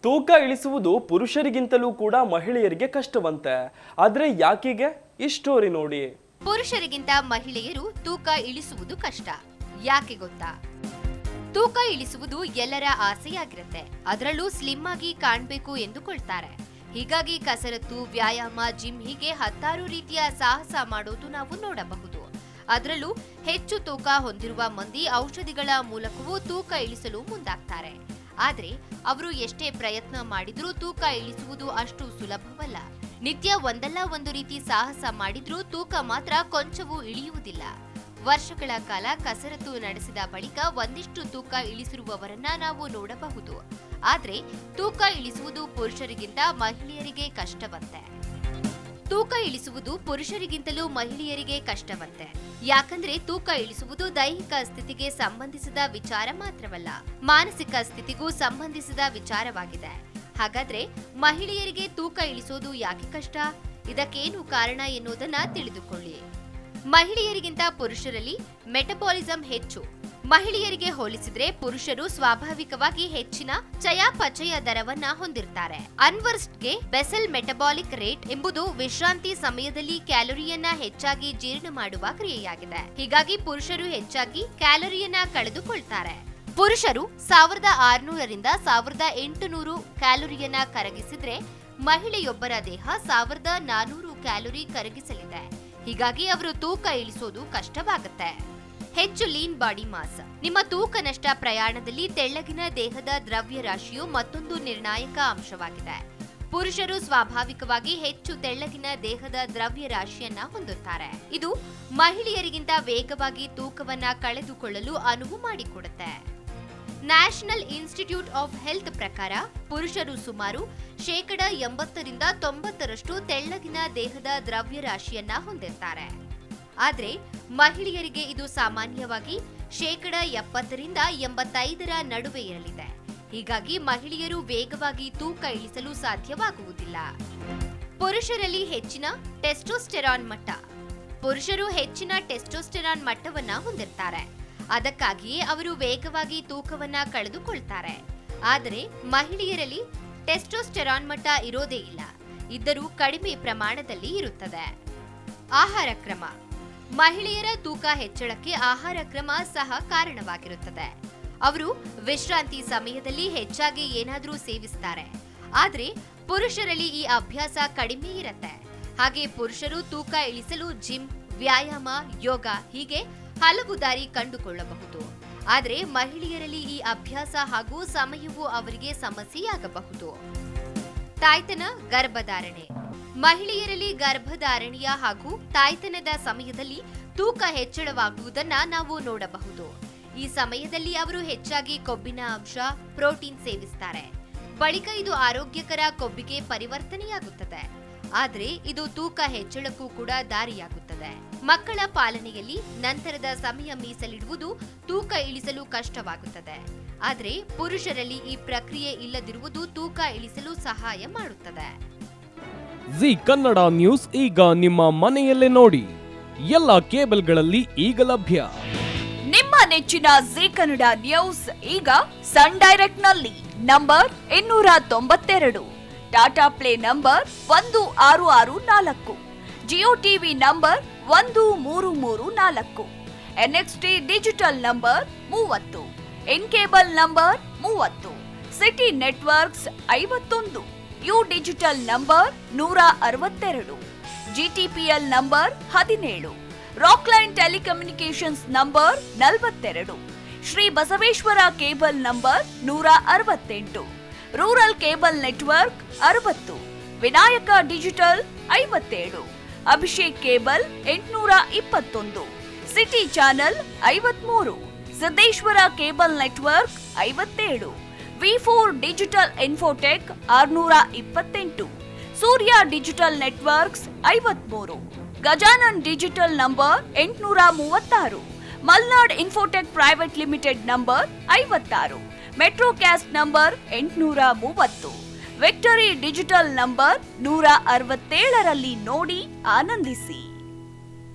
ತೂಕ ಇಳಿಸುವುದು ಪುರುಷರಿಗಿಂತಲೂ ಕೂಡ ಮಹಿಳೆಯರಿಗೆ ಕಷ್ಟವಂತೆ. ಆದ್ರೆ ಯಾಕಿಗೆ? ಈ ಸ್ಟೋರಿ ನೋಡಿ. ಪುರುಷರಿಗಿಂತ ಮಹಿಳೆಯರು ತೂಕ ಇಳಿಸುವುದು ಕಷ್ಟ. ಯಾಕೆ ಗೊತ್ತಾ? ತೂಕ ಇಳಿಸುವುದು ಎಲ್ಲರ ಆಸೆಯಾಗಿರುತ್ತೆ. ಅದರಲ್ಲೂ ಸ್ಲಿಮ್ ಆಗಿ ಕಾಣಬೇಕು ಎಂದುಕೊಳ್ತಾರೆ. ಹೀಗಾಗಿ ಕಸರತ್ತು, ವ್ಯಾಯಾಮ, ಜಿಮ್ ಹೀಗೆ 10 ರೀತಿಯ ಸಾಹಸ ಮಾಡೋದು ನಾವು ನೋಡಬಹುದು. ಅದರಲ್ಲೂ ಹೆಚ್ಚು ತೂಕ ಹೊಂದಿರುವ ಮಂದಿ ಔಷಧಿಗಳ ಮೂಲಕವೂ ತೂಕ ಇಳಿಸಲು ಮುಂದಾಗ್ತಾರೆ. ಆದ್ರೆ ಅವರು ಎಷ್ಟೇ ಪ್ರಯತ್ನ ಮಾಡಿದ್ರೂ ತೂಕ ಇಳಿಸುವುದು ಅಷ್ಟು ಸುಲಭವಲ್ಲ. ನಿತ್ಯ ಒಂದಲ್ಲ ಒಂದು ರೀತಿ ಸಾಹಸ ಮಾಡಿದ್ರೂ ತೂಕ ಮಾತ್ರ ಕೊಂಚವೂ ಇಳಿಯುವುದಿಲ್ಲ. ವರ್ಷಗಳ ಕಾಲ ಕಸರತ್ತು ನಡೆಸಿದ ಬಳಿಕ ಒಂದಿಷ್ಟು ತೂಕ ಇಳಿಸಿರುವವರನ್ನ ನಾವು ನೋಡಬಹುದು. ಆದ್ರೆ ತೂಕ ಇಳಿಸುವುದು ಪುರುಷರಿಗಿಂತ ಮಹಿಳೆಯರಿಗೆ ಕಷ್ಟವಂತೆ. ತೂಕ ಇಳಿಸುವುದು ಪುರುಷರಿಗಿಂತಲೂ ಮಹಿಳೆಯರಿಗೆ ಕಷ್ಟವಂತೆ. ಯಾಕಂದ್ರೆ ತೂಕ ಇಳಿಸುವುದು ದೈಹಿಕ ಸ್ಥಿತಿಗೆ ಸಂಬಂಧಿಸಿದ ವಿಚಾರ ಮಾತ್ರವಲ್ಲ, ಮಾನಸಿಕ ಸ್ಥಿತಿಗೂ ಸಂಬಂಧಿಸಿದ ವಿಚಾರವಾಗಿದೆ. ಹಾಗಾದ್ರೆ ಮಹಿಳೆಯರಿಗೆ ತೂಕ ಇಳಿಸೋದು ಯಾಕೆ ಕಷ್ಟ? ಇದಕ್ಕೇನು ಕಾರಣ ಎನ್ನುವುದನ್ನ ತಿಳಿದುಕೊಳ್ಳಿ. ಮಹಿಳೆಯರಿಗಿಂತ ಪುರುಷರಲ್ಲಿ ಮೆಟಬಾಲಿಸಂ ಹೆಚ್ಚು. ಮಹಿಳೆಯರಿಗೆ ಹೋಲಿಸಿದ್ರೆ ಪುರುಷರು ಸ್ವಾಭಾವಿಕವಾಗಿ ಹೆಚ್ಚಿನ ಚಯಾಪಚಯ ದರವನ್ನ ಹೊಂದಿರ್ತಾರೆ. ಅನ್ವರ್ಸ್ಟ್ಗೆ ಬೆಸಲ್ ಮೆಟಬಾಲಿಕ್ ರೇಟ್ ಎಂಬುದು ವಿಶ್ರಾಂತಿ ಸಮಯದಲ್ಲಿ ಕ್ಯಾಲೋರಿಯನ್ನ ಹೆಚ್ಚಾಗಿ ಜೀರ್ಣ ಮಾಡುವ ಕ್ರಿಯೆಯಾಗಿದೆ. ಹೀಗಾಗಿ ಪುರುಷರು ಹೆಚ್ಚಾಗಿ ಕ್ಯಾಲೋರಿಯನ್ನ ಕಳೆದುಕೊಳ್ತಾರೆ. ಪುರುಷರು 1600 ರಿಂದ 1800 ಕ್ಯಾಲೋರಿಯನ್ನ ಕರಗಿಸಿದ್ರೆ ಮಹಿಳೆಯೊಬ್ಬರ ದೇಹ 1400 ಕ್ಯಾಲೋರಿ ಕರಗಿಸಲಿದೆ. ಹೀಗಾಗಿ ಅವರು ತೂಕ ಇಳಿಸೋದು ಕಷ್ಟವಾಗುತ್ತೆ. ಹೆಚ್ಚು ಲೀನ್ ಬಾಡಿ ಮಾಸ್. ನಿಮ್ಮ ತೂಕ ನಷ್ಟ ಪ್ರಯಾಣದಲ್ಲಿ ತೆಳ್ಳಗಿನ ದೇಹದ ದ್ರವ್ಯ ರಾಶಿಯು ಮತ್ತೊಂದು ನಿರ್ಣಾಯಕ ಅಂಶವಾಗಿದೆ. ಪುರುಷರು ಸ್ವಾಭಾವಿಕವಾಗಿ ಹೆಚ್ಚು ತೆಳ್ಳಗಿನ ದೇಹದ ದ್ರವ್ಯ ರಾಶಿಯನ್ನ ಹೊಂದುತ್ತಾರೆ. ಇದು ಮಹಿಳೆಯರಿಗಿಂತ ವೇಗವಾಗಿ ತೂಕವನ್ನ ಕಳೆದುಕೊಳ್ಳಲು ಅನುವು ಮಾಡಿಕೊಡುತ್ತೆ. ನ್ಯಾಷನಲ್ ಇನ್ಸ್ಟಿಟ್ಯೂಟ್ ಆಫ್ ಹೆಲ್ತ್ ಪ್ರಕಾರ ಪುರುಷರು ಸುಮಾರು 80% ರಿಂದ 90% ತೆಳ್ಳಗಿನ ದೇಹದ ದ್ರವ್ಯ ರಾಶಿಯನ್ನ ಹೊಂದಿರ್ತಾರೆ. ಆದ್ರೆ ಮಹಿಳೆಯರಿಗೆ ಇದು ಸಾಮಾನ್ಯವಾಗಿ 70% ರಿಂದ 85% ನಡುವೆ ಇರಲಿದೆ. ಹೀಗಾಗಿ ಮಹಿಳೆಯರು ವೇಗವಾಗಿ ತೂಕ ಇಳಿಸಲು ಸಾಧ್ಯವಾಗುವುದಿಲ್ಲ. ಪುರುಷರಲ್ಲಿ ಹೆಚ್ಚಿನ ಟೆಸ್ಟೋಸ್ಟೆರಾನ್ ಮಟ್ಟ. ಪುರುಷರು ಹೆಚ್ಚಿನ ಟೆಸ್ಟೋಸ್ಟೆರಾನ್ ಮಟ್ಟವನ್ನ ಹೊಂದಿರ್ತಾರೆ. ಅದಕ್ಕಾಗಿಯೇ ಅವರು ವೇಗವಾಗಿ ತೂಕವನ್ನ ಕಳೆದುಕೊಳ್ತಾರೆ. ಆದರೆ ಮಹಿಳೆಯರಲ್ಲಿ ಟೆಸ್ಟೋಸ್ಟೆರಾನ್ ಮಟ್ಟ ಇರೋದೇ ಇಲ್ಲ. ಇದ್ದರೂ ಕಡಿಮೆ ಪ್ರಮಾಣದಲ್ಲಿ ಇರುತ್ತದೆ. ಆಹಾರ ಕ್ರಮ. ಮಹಿಳೆಯರ ತೂಕ ಹೆಚ್ಚಳಕ್ಕೆ ಆಹಾರ ಕ್ರಮ ಸಹ ಕಾರಣವಾಗಿರುತ್ತದೆ. ಅವರು ವಿಶ್ರಾಂತಿ ಸಮಯದಲ್ಲಿ ಹೆಚ್ಚಾಗಿ ಏನಾದರೂ ಸೇವಿಸ್ತಾರೆ. ಆದ್ರೆ ಪುರುಷರಲ್ಲಿ ಈ ಅಭ್ಯಾಸ ಕಡಿಮೆ ಇರುತ್ತೆ. ಹಾಗೆ ಪುರುಷರು ತೂಕ ಇಳಿಸಲು ಜಿಮ್, ವ್ಯಾಯಾಮ, ಯೋಗ ಹೀಗೆ ಹಲವು ದಾರಿ ಕಂಡುಕೊಳ್ಳಬಹುದು. ಆದ್ರೆ ಮಹಿಳೆಯರಲ್ಲಿ ಈ ಅಭ್ಯಾಸ ಹಾಗೂ ಸಮಯವು ಅವರಿಗೆ ಸಮಸ್ಯೆಯಾಗಬಹುದು. ತಾಯ್ತನ, ಗರ್ಭಧಾರಣೆ. ಮಹಿಳೆಯರಲ್ಲಿ ಗರ್ಭಧಾರಣೆಯ ಹಾಗೂ ತಾಯ್ತನದ ಸಮಯದಲ್ಲಿ ತೂಕ ಹೆಚ್ಚಳವಾಗುವುದನ್ನ ನಾವು ನೋಡಬಹುದು. ಈ ಸಮಯದಲ್ಲಿ ಅವರು ಹೆಚ್ಚಾಗಿ ಕೊಬ್ಬಿನ ಅಂಶ, ಪ್ರೋಟೀನ್ ಸೇವಿಸ್ತಾರೆ. ಬಳಿಕ ಇದು ಆರೋಗ್ಯಕರ ಕೊಬ್ಬಿಗೆ ಪರಿವರ್ತನೆಯಾಗುತ್ತದೆ. ಆದ್ರೆ ಇದು ತೂಕ ಹೆಚ್ಚಳಕ್ಕೂ ಕೂಡ ದಾರಿಯಾಗುತ್ತದೆ. ಮಕ್ಕಳ ಪಾಲನೆಯಲ್ಲಿ ನಂತರದ ಸಮಯ ಮೀಸಲಿಡುವುದು ತೂಕ ಇಳಿಸಲು ಕಷ್ಟವಾಗುತ್ತದೆ. ಆದ್ರೆ ಪುರುಷರಲ್ಲಿ ಈ ಪ್ರಕ್ರಿಯೆ ಇಲ್ಲದಿರುವುದು ತೂಕ ಇಳಿಸಲು ಸಹಾಯ ಮಾಡುತ್ತದೆ. ಜಿ ಕನ್ನಡ ನ್ಯೂಸ್ ಈಗ ನಿಮ್ಮ ಮನೆಯಲ್ಲೇ ನೋಡಿ. ಎಲ್ಲ ಕೇಬಲ್ಗಳಲ್ಲಿ ಈಗ ಲಭ್ಯ. ನಿಮ್ಮ ನೆಚ್ಚಿನ ಜಿ ಕನ್ನಡ ನ್ಯೂಸ್ ಈಗ ಸನ್ ಡೈರೆಕ್ಟ್ ನಲ್ಲಿ number 292, Tata Play number 1664, Jio TV number 1334, NXT digital number 30, N cable number 30, city networks 51, U digital number 162, GTPL number 17, Rockline telecommunications number 42, Shri Basaveshwara cable number 168, rural cable network 60, Vinayaka digital 57, Abhishek cable 821, city channel 53, Siddeshwara cable network 57, ವಿ4 digital infotech 628, Surya digital networks 53, Gajanan digital number 836, Malnad infotech private limited number 56, metro cast number 830, victory digital number 167ರಲ್ಲಿ ನೋಡಿ ಆನಂದಿಸಿ.